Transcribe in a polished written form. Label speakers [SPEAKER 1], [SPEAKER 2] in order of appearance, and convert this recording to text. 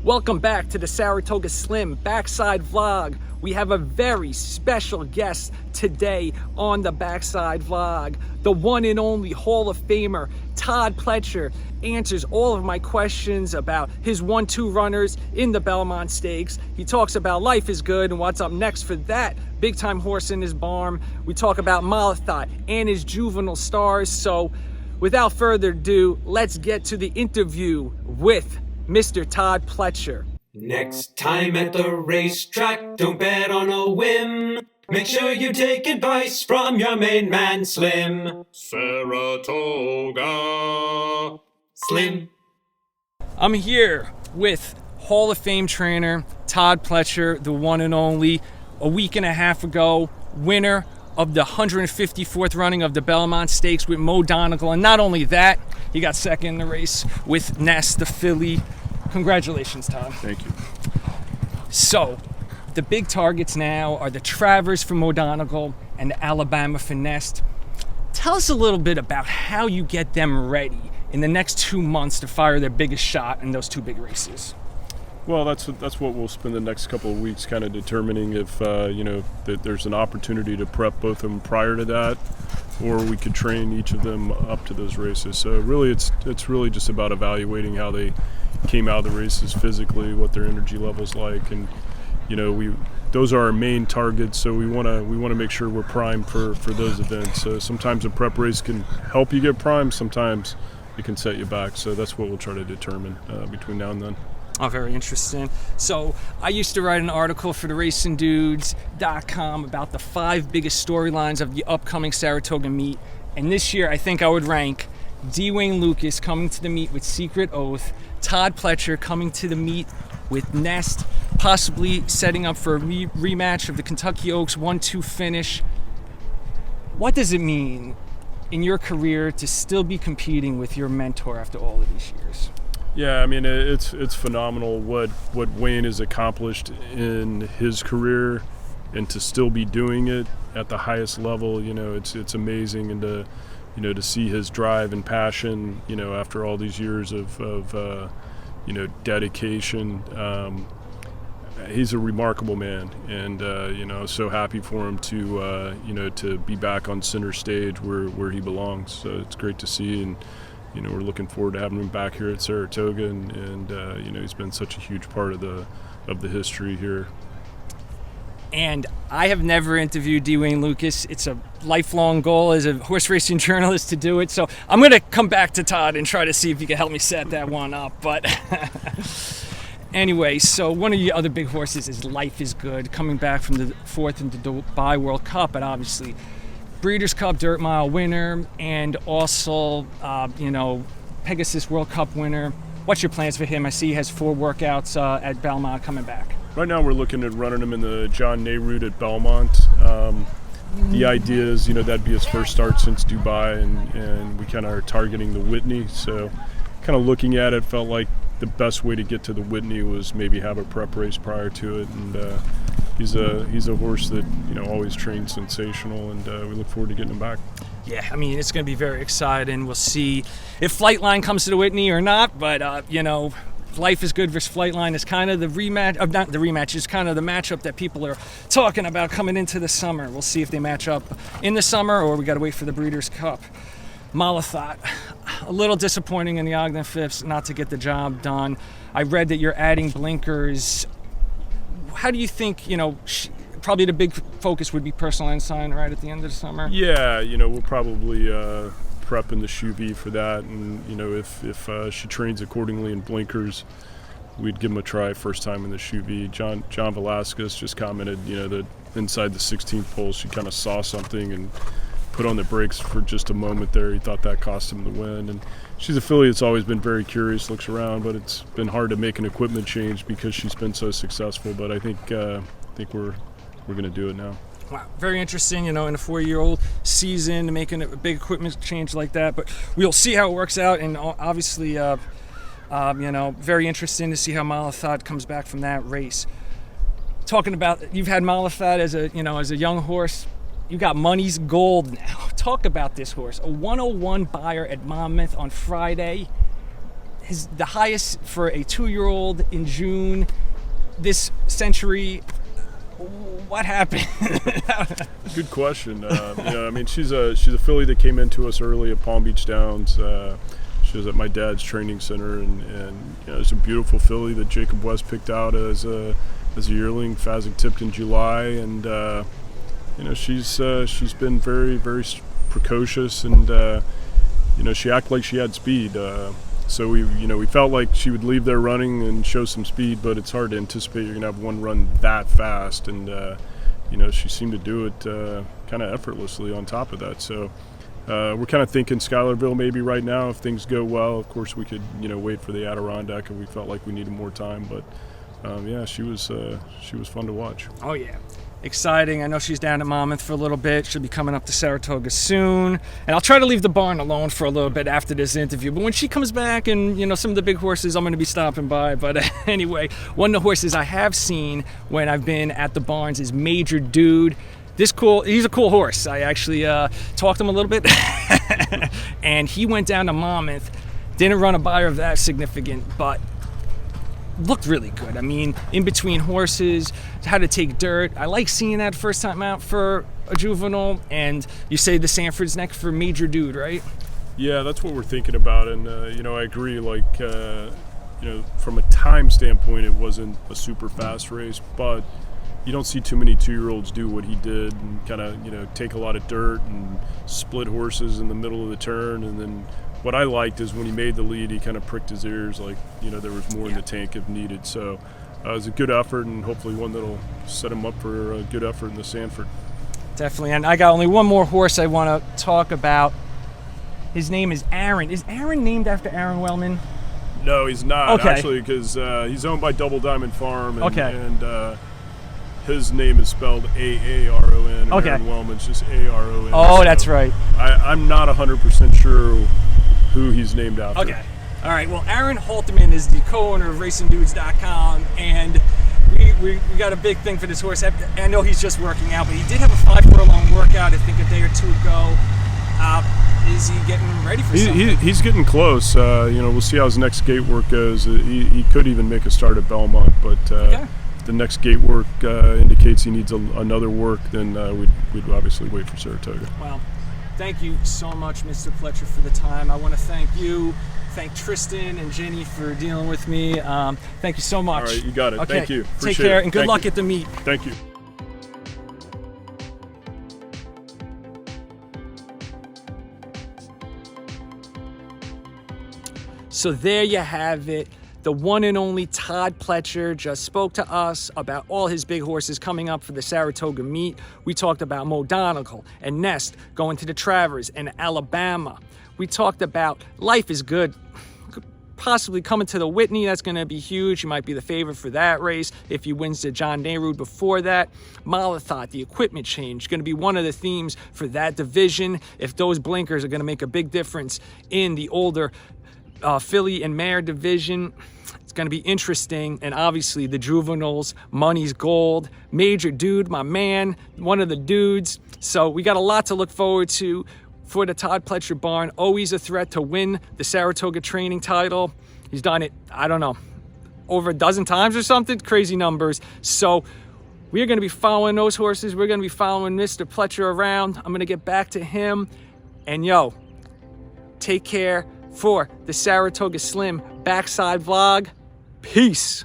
[SPEAKER 1] Welcome back to the Saratoga Slim Backside Vlog. We have a very special guest today on the Backside Vlog. The one and only Hall of Famer, Todd Pletcher, answers all of my questions about his 1-2 runners in the Belmont Stakes. He talks about life is good and what's up next for that big time horse in his barn. We talk about Malaphat and his juvenile stars. So without further ado, let's get to the interview with Mr. Todd Pletcher.
[SPEAKER 2] Next time at the racetrack, don't bet on a whim. Make sure you take advice from your main man, Slim. Saratoga Slim.
[SPEAKER 1] I'm here with Hall of Fame trainer Todd Pletcher, the one and only. A week and a half ago, winner of the 154th running of the Belmont Stakes with Mo Donegal. And not only that, he got second in the race with Nest, the filly. Congratulations, Todd.
[SPEAKER 3] Thank you.
[SPEAKER 1] So, the big targets now are the Travers for Mo Donegal and the Alabama for Nest. Tell us a little bit about how you get them ready in the next 2 months to fire their biggest shot in those two big races.
[SPEAKER 3] Well, that's what we'll spend the next couple of weeks kind of determining if that there's an opportunity to prep both of them prior to that, or we could train each of them up to those races. So really, it's really just about evaluating how they came out of the races physically, what their energy level's like, and those are our main targets. So we want to make sure we're primed for those events. So sometimes a prep race can help you get primed, sometimes it can set you back. So that's what we'll try to determine between now and then.
[SPEAKER 1] Oh, very interesting. So I used to write an article for the RacingDudes.com about the 5 biggest storylines of the upcoming Saratoga meet. And this year, I think I would rank Dwayne Lucas coming to the meet with Secret Oath, Todd Pletcher coming to the meet with Nest, possibly setting up for a rematch of the Kentucky Oaks 1-2 finish. What does it mean in your career to still be competing with your mentor after all of these years?
[SPEAKER 3] Yeah, I mean, it's phenomenal what Wayne has accomplished in his career, and to still be doing it at the highest level, it's amazing. And to see his drive and passion, after all these years of dedication, he's a remarkable man. And so happy for him to be back on center stage where he belongs. So it's great to see, and we're looking forward to having him back here at Saratoga, and he's been such a huge part of the history here.
[SPEAKER 1] And I have never interviewed Dwayne Lucas. It's a lifelong goal as a horse racing journalist to do it. So I'm going to come back to Todd and try to see if he can help me set that one up. But anyway, so one of the other big horses is Life is Good, coming back from the 4th in the Dubai World Cup, but obviously Breeders' Cup Dirt Mile winner, and also, Pegasus World Cup winner. What's your plans for him? I see he has 4 workouts at Belmont coming back.
[SPEAKER 3] Right now we're looking at running him in the John Nay route at Belmont. The idea is, that'd be his first start since Dubai, and we kind of are targeting the Whitney. So kind of looking at it, felt like the best way to get to the Whitney was maybe have a prep race prior to it. And he's a horse that always trains sensational, and we look forward to getting him back.
[SPEAKER 1] Yeah, I mean, it's going to be very exciting. We'll see if Flightline comes to the Whitney or not, but Life is Good versus Flightline is kind of the rematch. Not the rematch, it's kind of the matchup that people are talking about coming into the summer. We'll see if they match up in the summer, or we got to wait for the Breeders' Cup. Malaphat, a little disappointing in the Ogden Fifths not to get the job done. I read that you're adding blinkers. How do you think, probably the big focus would be Personal Ensign right at the end of the summer?
[SPEAKER 3] Yeah, we'll probably prep in the shoe V for that, and if she trains accordingly in blinkers, we'd give him a try first time in the shoe V. John Velasquez just commented, that inside the 16th pole she kind of saw something and put on the brakes for just a moment there. He thought that cost him the win. And she's a filly that's always been very curious, looks around, but it's been hard to make an equipment change because she's been so successful. But I think we're going to do it now.
[SPEAKER 1] Wow, very interesting, in a 4-year-old season, making a big equipment change like that. But we'll see how it works out, and obviously, very interesting to see how Malaphat comes back from that race. Talking about, you've had Malaphat as a young horse. You got Munnys Gold now. Talk about this horse. A 101 buyer at Monmouth on Friday. the highest for a 2-year-old in June this century. What happened?
[SPEAKER 3] Good question. I mean, she's a filly that came into us early at Palm Beach Downs. She was at my dad's training center, and it's a beautiful filly that Jacob West picked out as a yearling. Fazig tipped in July, and she's been very, very precocious, and she acted like she had speed. So we felt like she would leave there running and show some speed, but it's hard to anticipate you're gonna have one run that fast. And she seemed to do it kind of effortlessly on top of that. So we're kind of thinking Schuylerville maybe right now if things go well. Of course, we could wait for the Adirondack, and we felt like we needed more time. But she was fun to watch.
[SPEAKER 1] Oh yeah. Exciting. I know she's down at Monmouth for a little bit. She'll be coming up to Saratoga soon. And I'll try to leave the barn alone for a little bit after this interview. But when she comes back and, some of the big horses, I'm going to be stopping by. But anyway, one of the horses I have seen when I've been at the barns is Major Dude. He's a cool horse. I actually talked to him a little bit. And he went down to Monmouth. Didn't run a buyer of that significant, but looked really good. I mean, in between horses, how to take dirt. I like seeing that first time out for a juvenile. And you say the Sanford's neck for Major Dude, right?
[SPEAKER 3] Yeah, that's what we're thinking about. And, I agree. Like, from a time standpoint, it wasn't a super fast race, but you don't see too many 2-year-olds do what he did and kind of, take a lot of dirt and split horses in the middle of the turn. And then what I liked is when he made the lead, he kind of pricked his ears like, there was more in the tank if needed. So it was a good effort, and hopefully one that'll set him up for a good effort in the Sanford.
[SPEAKER 1] Definitely. And I got only one more horse I want to talk about. His name is Aaron. Is Aaron named after Aaron Wellman?
[SPEAKER 3] No, he's not,
[SPEAKER 1] okay.
[SPEAKER 3] Actually, because he's owned by Double Diamond Farm. And,
[SPEAKER 1] okay.
[SPEAKER 3] And his name is spelled A-A-R-O-N. And
[SPEAKER 1] okay.
[SPEAKER 3] Aaron Wellman's just A-R-O-N.
[SPEAKER 1] Oh,
[SPEAKER 3] so
[SPEAKER 1] that's right.
[SPEAKER 3] I'm not 100% sure who he's named after.
[SPEAKER 1] Okay. All right. Well, Aaron Halterman is the co-owner of RacingDudes.com, and we got a big thing for this horse. I know he's just working out, but he did have a 5-furlong workout, I think, a day or two ago. Is he getting ready for something?
[SPEAKER 3] He's getting close. We'll see how his next gate work goes. He could even make a start at Belmont, but if the next gate work indicates he needs another work, then we'd obviously wait for Saratoga.
[SPEAKER 1] Well, thank you so much, Mr. Pletcher, for the time. I want to thank you. Thank Tristan and Jenny for dealing with me. Thank you so much.
[SPEAKER 3] All right, you got it.
[SPEAKER 1] Okay.
[SPEAKER 3] Thank you. Appreciate
[SPEAKER 1] Take care,
[SPEAKER 3] it.
[SPEAKER 1] and good luck at the meet.
[SPEAKER 3] Thank you.
[SPEAKER 1] So there you have it. The one and only Todd Pletcher just spoke to us about all his big horses coming up for the Saratoga meet. We talked about Mo Donegal and Nest going to the Travers and Alabama. We talked about Life is Good, possibly coming to the Whitney. That's going to be huge. He might be the favorite for that race if he wins the John Nehru before that. Malaphat, the equipment change, going to be one of the themes for that division. If those blinkers are going to make a big difference in the older filly and mare division, it's going to be interesting. And obviously the juveniles, Munnys Gold, Major Dude, my man, one of the dudes. So we got a lot to look forward to for the Todd Pletcher barn. Always a threat to win the Saratoga training title. He's done it, I don't know, over a dozen times or something, crazy numbers. So we're going to be following those horses. We're going to be following Mr. Pletcher around. I'm going to get back to him. And take care for the Saratoga Slim backside vlog. Peace.